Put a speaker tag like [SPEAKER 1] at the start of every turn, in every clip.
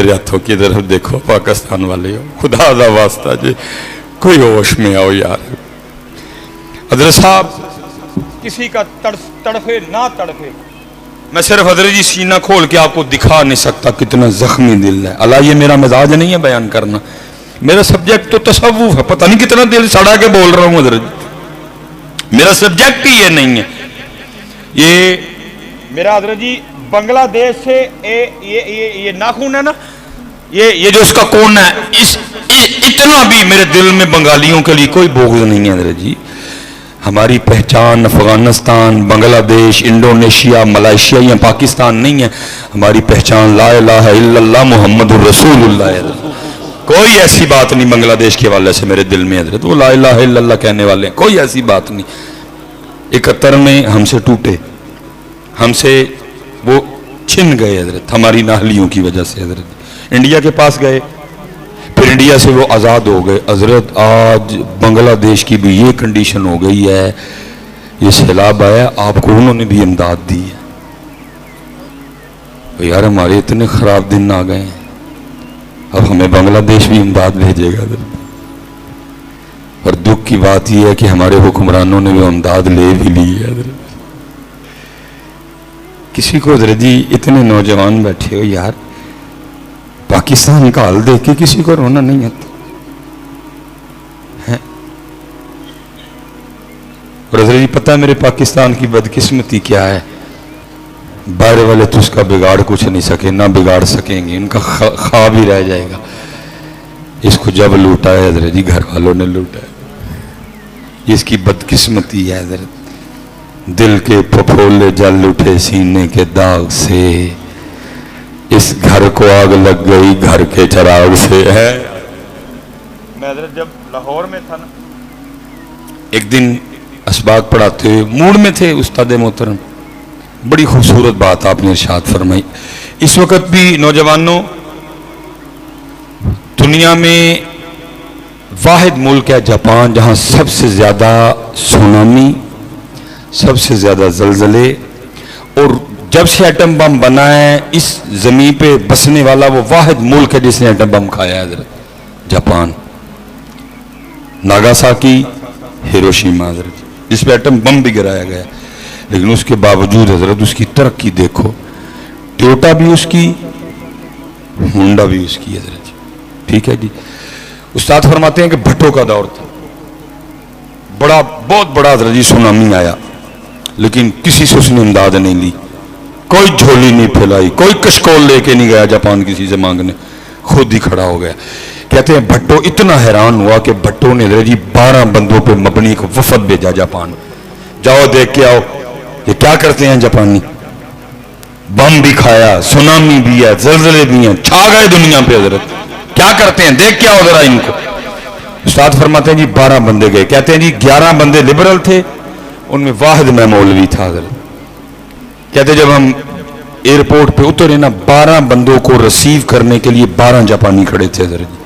[SPEAKER 1] मेरे हाथों की तरफ देखो पाकिस्तान वाले हो, खुदा दा वास्ता जी कोई होश में आओ यार। हजरत साहब किसी का तड़फे ना तड़फे, मैं सिर्फ हजरत जी सीना खोल के आपको दिखा नहीं सकता कितना जख्मी दिल है। अल्लाह ये मेरा मिजाज नहीं है बयान करना, मेरा सब्जेक्ट तो तसव्वुफ है। पता नहीं कितना दिल सड़ा के बोल रहा हूं हजरत जी, मेरा सब्जेक्ट ही ये नहीं है। ये मेरा हजरत जी बांग्लादेश से ये नाखून है ना, ये जो उसका कोन है, इतना भी मेरे दिल में बंगालियों के लिए कोई बोझ नहीं है हजरत जी। हमारी पहचान अफगानिस्तान, बांग्लादेश, इंडोनेशिया, मलेशिया या पाकिस्तान नहीं है। हमारी पहचान ला इलाहा इल्लल्लाह मुहम्मदुर रसूलुल्लाह। कोई ऐसी बात नहीं बांग्लादेश के वाले से मेरे दिल में हजरत, वो ला इलाहा इल्लल्लाह कहने वाले हैं, कोई ऐसी बात नहीं। 71 में हमसे टूटे, हमसे वो छिन गए हजरत, हमारी नाहलियों की वजह से हजरत। इंडिया के पास गए, फिर इंडिया से वो आज़ाद हो गए हजरत। आज बांग्लादेश की भी ये कंडीशन हो गई है, ये सैलाब आया, आपको उन्होंने भी इमदाद दी है। तो यार हमारे इतने ख़राब दिन आ गए हैं, अब हमें बांग्लादेश भी इमदाद भेजेगा हजरत। और दुख की बात यह है कि हमारे हुक्मरानों ने वो इमदाद ले भी ली है हजरत। किसी को हजरत जी इतने नौजवान बैठे हो यार, पाकिस्तान का हाल देख के किसी को रोना नहीं आता है। और हजरत जी पता है मेरे पाकिस्तान की बदकिस्मती क्या है, बाहर वाले तो उसका बिगाड़ कुछ नहीं सके, ना बिगाड़ सकेंगे, उनका ख्वाब ही रह जाएगा। इसको जब लूटा है हजरत जी घर वालों ने लूटा है, इसकी बदकिस्मती है हजरत। दिल के फफोले जल उठे सीने के दाग से, इस घर को आग लग गई घर के चराग से है। मैं जब लाहौर में था ना, एक दिन असबाक पढ़ाते हुए मूड में थे उस्ताद मोहतरम, बड़ी खूबसूरत बात आपने इरशाद फरमाई। इस वक्त भी नौजवानों, दुनिया में वाहिद मुल्क है जापान जहां सबसे ज्यादा सुनामी, सबसे ज्यादा जलजले, और जब से एटम बम बना है इस जमीन पे बसने वाला वो वाहिद मुल्क है जिसने एटम बम खाया है हजरत, जापान। नागासाकी, हिरोशिमा हजरत, जिस पे एटम बम भी गिराया गया, लेकिन उसके बावजूद हजरत उसकी तरक्की देखो। टोयोटा भी उसकी, होंडा भी उसकी हजरत, ठीक है जी। उस्ताद फरमाते हैं कि भट्टो का दौर था, बड़ा बहुत बड़ा हजरत जी सुनामी आया, लेकिन किसी से उसने इमदाद नहीं ली, कोई झोली नहीं फैलाई, कोई कशकोल लेके नहीं गया जापान किसी से मांगने, खुद ही खड़ा हो गया। कहते हैं भट्टो इतना हैरान हुआ कि भट्टो ने हजरत जी 12 बंदों पे मबनी को वफद भेजा जापान, जाओ देख के आओ ये क्या करते हैं जापानी। बम भी खाया, सुनामी भी है, जलजले भी हैं, छा गए दुनिया पे हजरत, क्या करते हैं देख के आओ जरा इनको। उस्ताद फरमाते हैं जी 12 बंदे गए, कहते हैं जी 11 बंदे लिबरल थे, उनमें वाहिद मैं मौलवी था हजरत। कहते जब हम एयरपोर्ट पे उतरे ना, 12 बंदों को रिसीव करने के लिए 12 जापानी खड़े थे हजरत जी।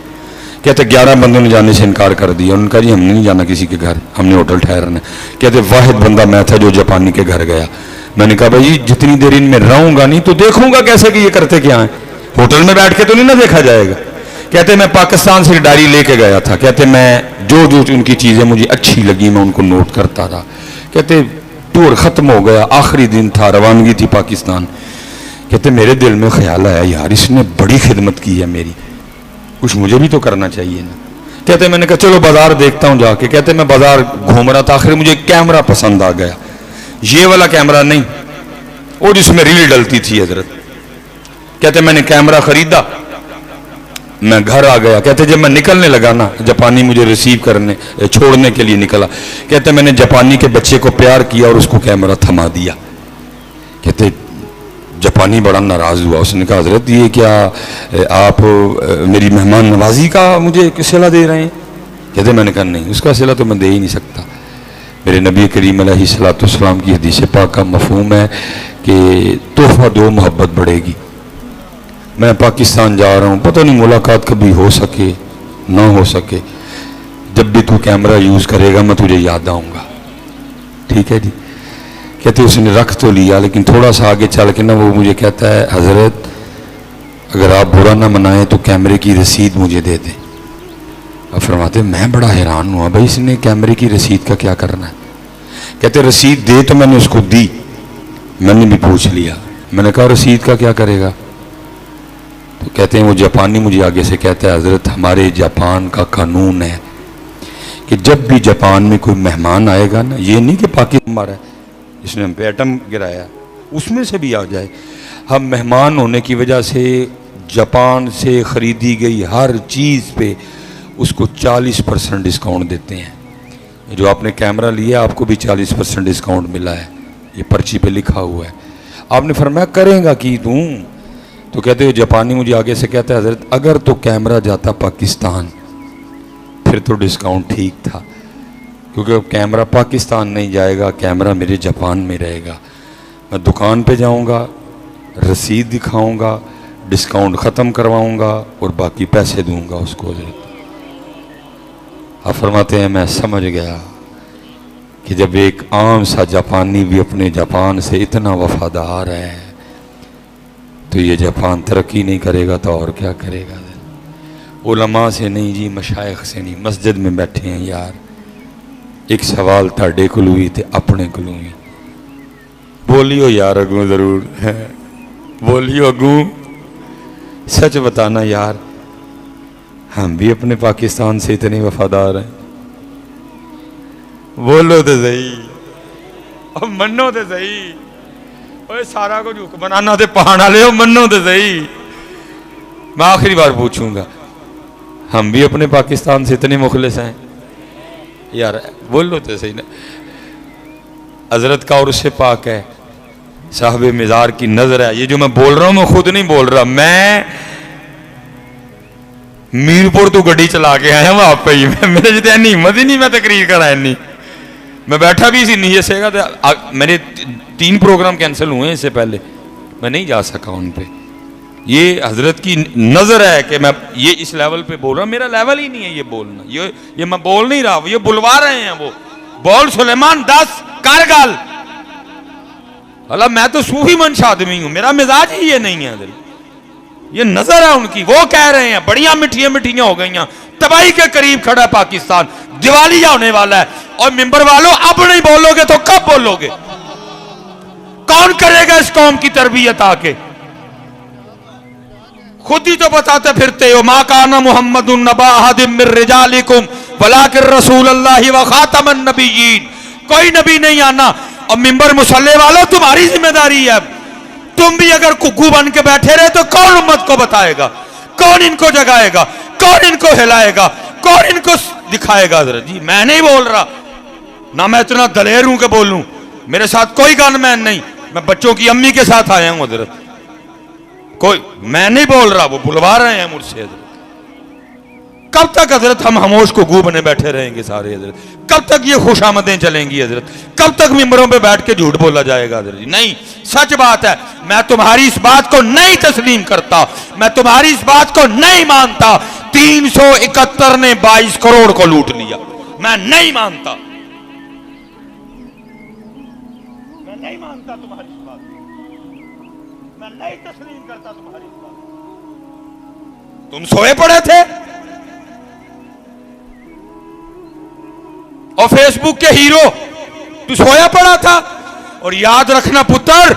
[SPEAKER 1] कहते 11 बंदों ने जाने से इनकार कर दिया, उनका जी हमने नहीं जाना किसी के घर, हमने होटल ठहरना। कहते वाहिद बंदा मैं था जो जापानी के घर गया। मैंने कहा भाई जितनी देर इनमें रहूंगा नहीं तो देखूंगा कैसे कि ये करते क्या है, होटल में बैठ के तो नहीं ना देखा जाएगा। कहते मैं पाकिस्तान से डायरी लेके गया था, कहते मैं जो जो उनकी चीजें मुझे अच्छी लगी मैं उनको नोट करता था। कहते टूर खत्म हो गया, आखिरी दिन था, रवानगी थी पाकिस्तान। कहते मेरे दिल में ख्याल आया यार इसने बड़ी खिदमत की है मेरी, कुछ मुझे भी तो करना चाहिए ना। कहते मैंने कहा चलो बाजार देखता हूँ जाके। कहते मैं बाजार घूम रहा था, आखिर मुझे कैमरा पसंद आ गया, ये वाला कैमरा नहीं, और जिसमें रील डलती थी हजरत। कहते मैंने कैमरा खरीदा, मैं घर आ गया। कहते जब मैं निकलने लगा ना, जापानी मुझे रिसीव करने छोड़ने के लिए निकला, कहते मैंने जापानी के बच्चे को प्यार किया और उसको कैमरा थमा दिया। कहते जापानी बड़ा नाराज हुआ, उसने कहा हजरत ये क्या आप मेरी मेहमान नवाजी का मुझे सिला दे रहे हैं। कहते मैंने कहा नहीं, उसका सिला तो मैं दे ही नहीं सकता। मेरे नबी करीम अलैहिस्सलाम की हदीस पाक का मफहूम है कि तोहफा दो मोहब्बत बढ़ेगी। मैं पाकिस्तान जा रहा हूँ, पता नहीं मुलाकात कभी हो सके ना हो सके, जब भी तू कैमरा यूज़ करेगा मैं तुझे याद आऊँगा, ठीक है जी। कहते उसने रख तो लिया, लेकिन थोड़ा सा आगे चल के ना वो मुझे कहता है हजरत अगर आप बुरा ना मनाएं तो कैमरे की रसीद मुझे दे दें। अब फरमाते मैं बड़ा हैरान हुआ, भाई इसने कैमरे की रसीद का क्या करना है। कहते रसीद दे, तो मैंने उसको दी, मैंने भी पूछ लिया, मैंने कहा रसीद का क्या करेगा। तो कहते हैं वो जापानी मुझे आगे से कहता है, हजरत हमारे जापान का कानून है कि जब भी जापान में कोई मेहमान आएगा ना, ये नहीं कि पाकिस्तान हमारा है इसने हम पे एटम गिराया, उसमें से भी आ जाए, हम मेहमान होने की वजह से जापान से ख़रीदी गई हर चीज़ पे उसको 40% डिस्काउंट देते हैं। जो आपने कैमरा लिया आपको भी 40% डिस्काउंट मिला है, ये पर्ची पे लिखा हुआ है। आपने फरमाया करेगा कि दूँ, तो कहते हो जापानी मुझे आगे से कहता है, हजरत अगर तो कैमरा जाता पाकिस्तान फिर तो डिस्काउंट ठीक था, क्योंकि अब कैमरा पाकिस्तान नहीं जाएगा, कैमरा मेरे जापान में रहेगा। मैं दुकान पे जाऊंगा, रसीद दिखाऊंगा, डिस्काउंट ख़त्म करवाऊंगा और बाकी पैसे दूंगा उसको। आप फरमाते हैं मैं समझ गया कि जब एक आम सा जापानी भी अपने जापान से इतना वफादार है तो ये जापान तरक्की नहीं करेगा तो और क्या करेगा। उलमा से नहीं जी, मशाइख से नहीं, मस्जिद में बैठे हैं यार। एक सवाल ताड़े को हुई थे, अपने को हुई, बोलियो यार अगू जरूर है, बोलियो अगू, सच बताना यार, हम भी अपने पाकिस्तान से इतने वफादार हैं। बोलो तो सही और मनो तो सही, ओए सारा कुछ हुक्म बनाना तो पहाड़ वाले हो, मनो तो सही। मैं आखिरी बार पूछूंगा, हम भी अपने पाकिस्तान से इतने मुखलिस हैं यार, बोलो तो सही ना। हजरत का और उससे पाक है, साहब मिज़ार की नजर है। ये जो मैं बोल रहा हूं मैं खुद नहीं बोल रहा, मैं मीरपुर तो गड्डी चला के आया वहां पे ही, मेरे जितनी इन्नी हिम्मत ही नहीं मैं तकरीर कराया, नहीं मैं बैठा भी इसी नहीं सेगा। तो मेरे 3 प्रोग्राम कैंसिल हुए हैं इससे पहले, मैं नहीं जा सका उन पे। ये हजरत की नजर है कि मैं ये इस लेवल पे बोल रहा हूं, मेरा लेवल ही नहीं है ये बोलना, ये मैं बोल नहीं रहा, ये बुलवा रहे हैं वो, बोल सुलेमान 10 कारगाल। अल्लाह मैं तो सूफी मंश आदमी हूं, मेरा मिजाज ही ये नहीं है। ये नजर है उनकी, वो कह रहे हैं बड़ियां मिठियां मिठियां हो गई, तबाही के करीब खड़ा है पाकिस्तान, दिवालिया होने वाला है। और मिंबर वालों अब नहीं बोलोगे तो कब बोलोगे? कौन करेगा इस कौम की तरबियत आके? खुद ही तो बताते फिरते हो, मा काना मुहम्मदुन नबा अहदिम मिर रिजालिकुम वलाकिन रसूलुल्लाहि व खातमन नबिय्यीन। कोई नबी नहीं आना। और मिंबर मुसल्ले वालों तुम्हारी जिम्मेदारी है, तुम भी अगर कुक्कू बन के बैठे रहे तो कौन उम्मत को बताएगा? कौन इनको जगाएगा? कौन इनको हिलाएगा? कौन इनको दिखाएगा? जरा जी मैं नहीं बोल रहा ना, मैं इतना दलेर हूं कि बोलूं, मेरे साथ कोई गनमैन नहीं, मैं बच्चों की अम्मी के साथ आया हूं हजरत, कोई मैं नहीं बोल रहा, वो बुलवा रहे हैं मुझसे। कब तक हजरत हम खामोश को गू बने बैठे रहेंगे सारे हजरत? कब तक ये खुशामदें चलेंगी हजरत? कब तक मिंबरों पे बैठ के झूठ बोला जाएगा हजरत? नहीं, सच बात है, मैं तुम्हारी इस बात को नहीं तस्लीम करता, मैं तुम्हारी इस बात को नहीं मानता। 371 ने 22 करोड़ को लूट लिया, मैं नहीं मानता, मैं नहीं मानता तुम्हारी इस बात, मैं नहीं तस्लीम करता तुम्हारी इस बात। तुम सोए पड़े थे और फेसबुक के हीरो तू सोया पड़ा था। और याद रखना पुत्र,